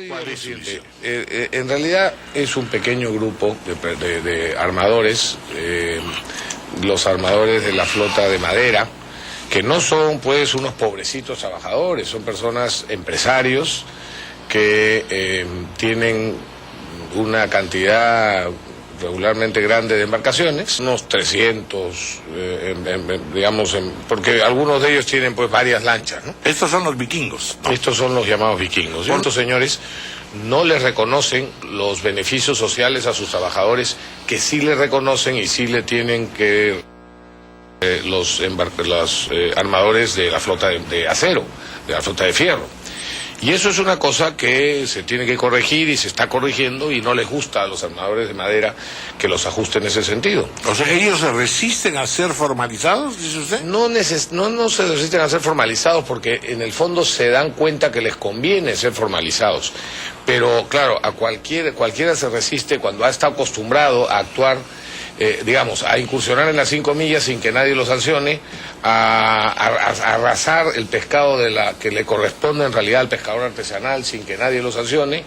¿Cuál es su visión? En realidad es un pequeño grupo de armadores, los armadores de la flota de madera, que no son pues unos pobrecitos trabajadores, son personas empresarios que tienen una cantidad regularmente grande de embarcaciones, unos 300, digamos, porque algunos de ellos tienen pues varias lanchas, ¿no? Estos son los vikingos, ¿no? Estos son los llamados vikingos. Y estos señores no les reconocen los beneficios sociales a sus trabajadores, que sí les reconocen y sí le tienen que los armadores de la flota de acero, de la flota de fierro. Y eso es una cosa que se tiene que corregir y se está corrigiendo, y no les gusta a los armadores de madera que los ajusten en ese sentido. O sea, ¿ellos se resisten a ser formalizados, dice usted? No se resisten a ser formalizados porque en el fondo se dan cuenta que les conviene ser formalizados. Pero claro, a cualquiera se resiste cuando ha estado acostumbrado a actuar, digamos, a incursionar en las 5 millas sin que nadie lo sancione, a arrasar el pescado que le corresponde en realidad al pescador artesanal sin que nadie lo sancione,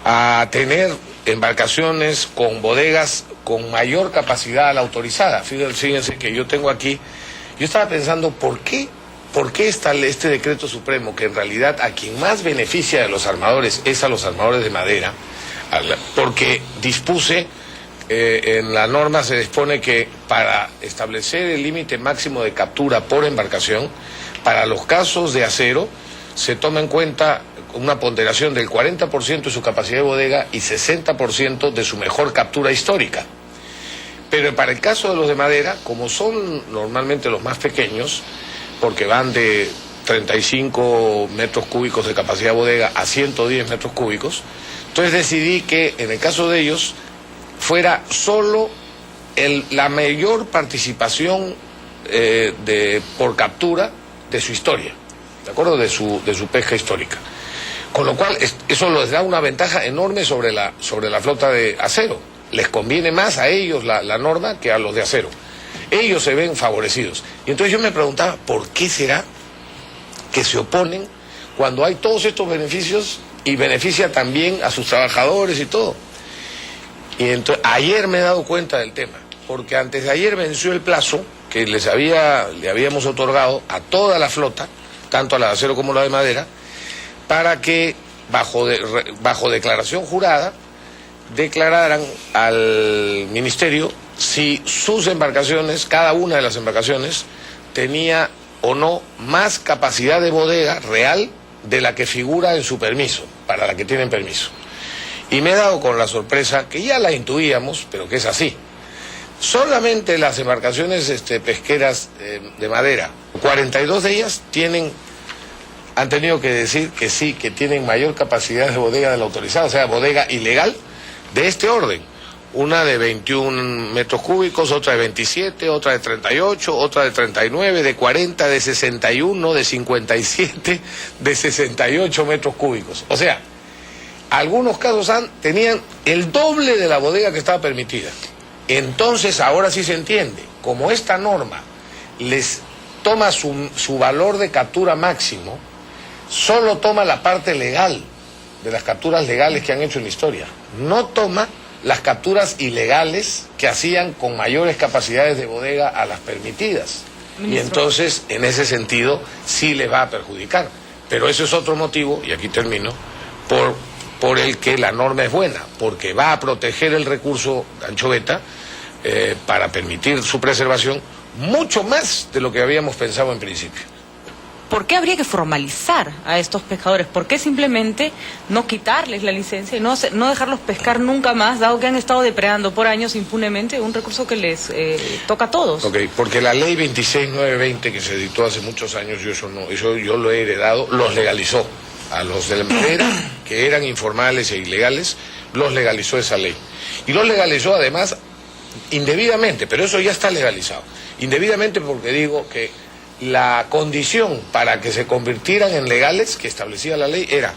a tener embarcaciones con bodegas con mayor capacidad a la autorizada. Fíjense que yo tengo aquí, yo estaba pensando, ¿por qué está este decreto supremo que en realidad a quien más beneficia de los armadores es a los armadores de madera? Porque dispuse... en la norma se dispone que para establecer el límite máximo de captura por embarcación, para los casos de acero, se toma en cuenta una ponderación del 40% de su capacidad de bodega y 60% de su mejor captura histórica. Pero para el caso de los de madera, como son normalmente los más pequeños, porque van de 35 metros cúbicos de capacidad de bodega a 110 metros cúbicos, entonces decidí que en el caso de ellos fuera solo la mayor participación por captura de su historia, ¿de acuerdo? De su pesca histórica. Con lo cual, eso les da una ventaja enorme sobre la flota de acero. Les conviene más a ellos la norma que a los de acero. Ellos se ven favorecidos. Y entonces yo me preguntaba, ¿por qué será que se oponen cuando hay todos estos beneficios y beneficia también a sus trabajadores y todo? Y entonces, ayer me he dado cuenta del tema, porque antes de ayer venció el plazo que le habíamos otorgado a toda la flota, tanto a la de acero como a la de madera, para que bajo declaración jurada declararan al ministerio si sus embarcaciones, cada una de las embarcaciones, tenía o no más capacidad de bodega real de la que figura en su permiso, para la que tienen permiso. Y me he dado con la sorpresa, que ya la intuíamos, pero que es así. Solamente las embarcaciones pesqueras de madera, 42 de ellas han tenido que decir que sí, que tienen mayor capacidad de bodega de la autorizada, o sea, bodega ilegal de este orden. Una de 21 metros cúbicos, otra de 27, otra de 38, otra de 39, de 40, de 61, de 57, de 68 metros cúbicos. O sea, algunos casos tenían el doble de la bodega que estaba permitida. Entonces ahora sí se entiende, como esta norma les toma su valor de captura máximo, solo toma la parte legal de las capturas legales que han hecho en la historia, no toma las capturas ilegales que hacían con mayores capacidades de bodega a las permitidas. Ministro. Y entonces, en ese sentido, sí les va a perjudicar. Pero eso es otro motivo, y aquí termino, por el que la norma es buena, porque va a proteger el recurso de anchoveta para permitir su preservación mucho más de lo que habíamos pensado en principio. ¿Por qué habría que formalizar a estos pescadores? ¿Por qué simplemente no quitarles la licencia y no dejarlos pescar nunca más, dado que han estado depredando por años impunemente un recurso que les toca a todos? Ok, porque la ley 26920 que se dictó hace muchos años, yo lo he heredado, los legalizó. A los de la madera, que eran informales e ilegales, los legalizó esa ley. Y los legalizó además indebidamente, pero eso ya está legalizado. Indebidamente porque digo que la condición para que se convirtieran en legales que establecía la ley era: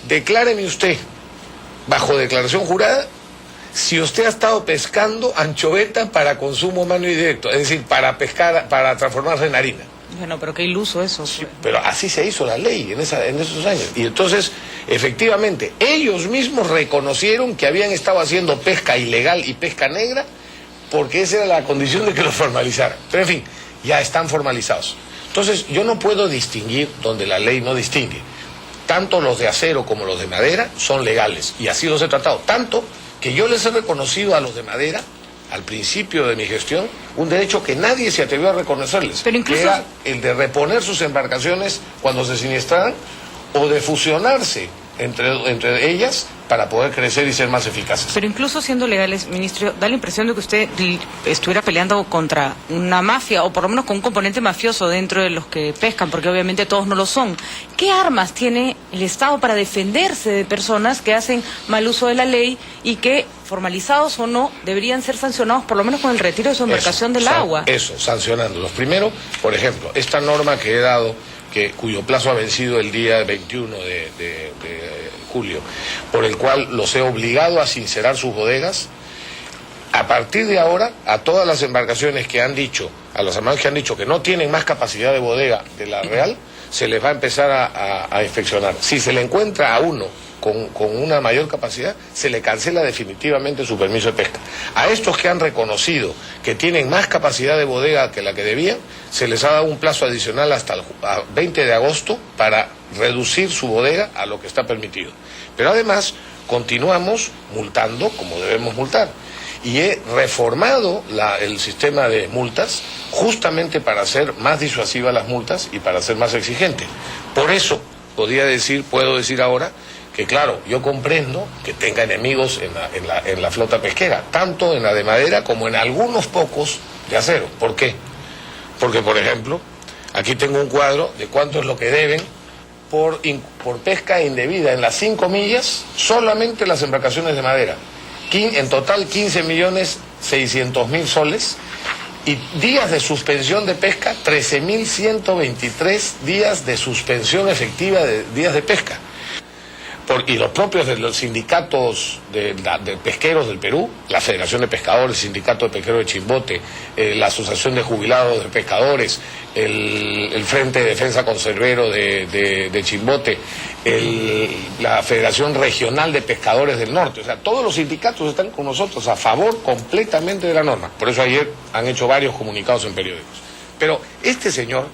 decláreme usted, bajo declaración jurada, si usted ha estado pescando anchoveta para consumo humano y directo, es decir, para pescar, para transformarse en harina. Bueno, pero qué iluso eso. Sí, pero así se hizo la ley en esos años. Y entonces Efectivamente, ellos mismos reconocieron que habían estado haciendo pesca ilegal y pesca negra porque esa era la condición de que los formalizaran. Pero en fin, ya están formalizados. Entonces, yo no puedo distinguir donde la ley no distingue. Tanto los de acero como los de madera son legales, y así los he tratado. Tanto que yo les he reconocido a los de madera, al principio de mi gestión, un derecho que nadie se atrevió a reconocerles, pero incluso... que era el de reponer sus embarcaciones cuando se siniestraran, o de fusionarse entre ellas para poder crecer y ser más eficaces. Pero incluso siendo legales, ministro, da la impresión de que usted estuviera peleando contra una mafia, o por lo menos con un componente mafioso dentro de los que pescan, porque obviamente todos no lo son. ¿Qué armas tiene el Estado para defenderse de personas que hacen mal uso de la ley y que, formalizados o no, deberían ser sancionados por lo menos con el retiro de su embarcación del agua? Eso, sancionándolos. Primero, por ejemplo, esta norma que he dado, cuyo plazo ha vencido el día 21 de julio, por el cual los he obligado a sincerar sus bodegas. A partir de ahora, a todas las embarcaciones que han dicho, a los armadores que han dicho que no tienen más capacidad de bodega de la real, se les va a empezar a inspeccionar. Si se le encuentra a uno con una mayor capacidad, se le cancela definitivamente su permiso de pesca. A estos que han reconocido que tienen más capacidad de bodega que la que debían, se les ha dado un plazo adicional hasta el 20 de agosto para reducir su bodega a lo que está permitido. Pero además, continuamos multando como debemos multar. Y he reformado el sistema de multas justamente para hacer más disuasivas las multas y para ser más exigente. Por eso, puedo decir ahora que, claro, yo comprendo que tenga enemigos en la flota pesquera, tanto en la de madera como en algunos pocos de acero. ¿Por qué? Porque, por ejemplo, aquí tengo un cuadro de cuánto es lo que deben por pesca indebida en las 5 millas, solamente las embarcaciones de madera. En total 15.600.000 soles, y días de suspensión de pesca, 13.123 días de suspensión efectiva de días de pesca. Y los propios de los sindicatos de pesqueros del Perú, la Federación de Pescadores, el Sindicato de Pesqueros de Chimbote, la Asociación de Jubilados de Pescadores, el Frente de Defensa Conservero de Chimbote, la Federación Regional de Pescadores del Norte, o sea, todos los sindicatos están con nosotros a favor completamente de la norma. Por eso ayer han hecho varios comunicados en periódicos. Pero este señor,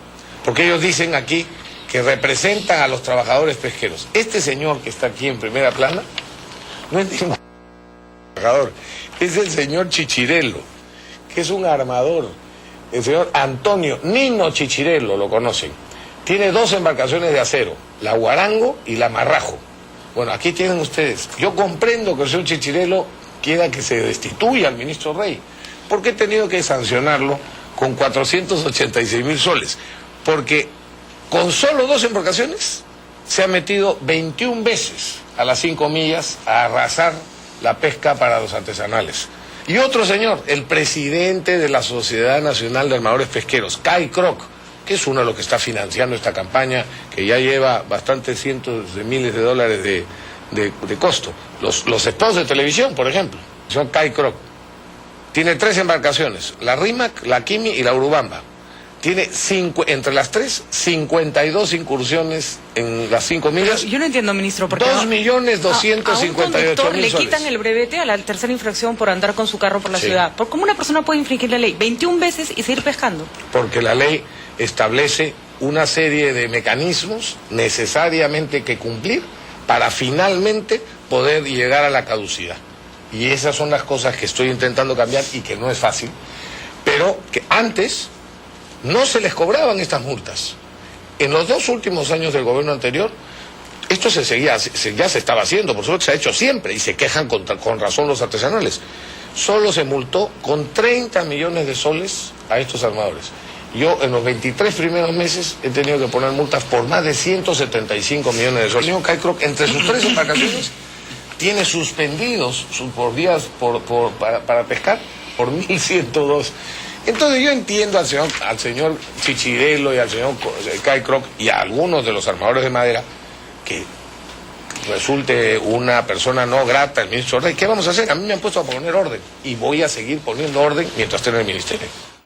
porque ellos dicen aquí que representan a los trabajadores pesqueros, este señor que está aquí en primera plana no es ningún trabajador, es el señor Chichirello, que es un armador, el señor Antonio Nino Chichirello, lo conocen. Tiene 2 embarcaciones de acero, la Guarango y la Marrajo. Bueno, aquí tienen ustedes. Yo comprendo que el señor Chichirello quiera que se destituya al ministro Rey, porque he tenido que sancionarlo con 486.000 soles, porque con solo 2 embarcaciones se ha metido 21 veces a las 5 millas a arrasar la pesca para los artesanales. Y otro señor, el presidente de la Sociedad Nacional de Armadores Pesqueros, Kai Kroc, que es uno de los que está financiando esta campaña, que ya lleva bastantes cientos de miles de dólares de costo. Los spots de televisión, por ejemplo, son Kai Kroc. Tiene 3 embarcaciones, la Rimac, la Kimi y la Urubamba. Tiene entre las 3, 52 incursiones en las 5 millas. Yo no entiendo, ministro, porque 2.258.000 le soles. quitan el brevete a la tercera infracción por andar con su carro por la ciudad. ¿Cómo una persona puede infringir la ley 21 veces y seguir pescando? Porque la ley establece una serie de mecanismos necesariamente que cumplir para finalmente poder llegar a la caducidad. Y esas son las cosas que estoy intentando cambiar y que no es fácil, pero que antes no se les cobraban estas multas. En los 2 últimos años del gobierno anterior, esto ya se estaba haciendo, por supuesto se ha hecho siempre, y se quejan con razón los artesanales. Solo se multó con 30 millones de soles a estos armadores. Yo en los 23 primeros meses he tenido que poner multas por más de 175 millones de soles. El señor Kai Kroc, entre sus 3 embarcaciones, tiene suspendidos por días para pescar por 1.102. Entonces yo entiendo al señor Chichirello y al señor Kai Kroc y a algunos de los armadores de madera que resulte una persona no grata el ministro Rey. ¿Qué vamos a hacer? A mí me han puesto a poner orden y voy a seguir poniendo orden mientras esté en el ministerio.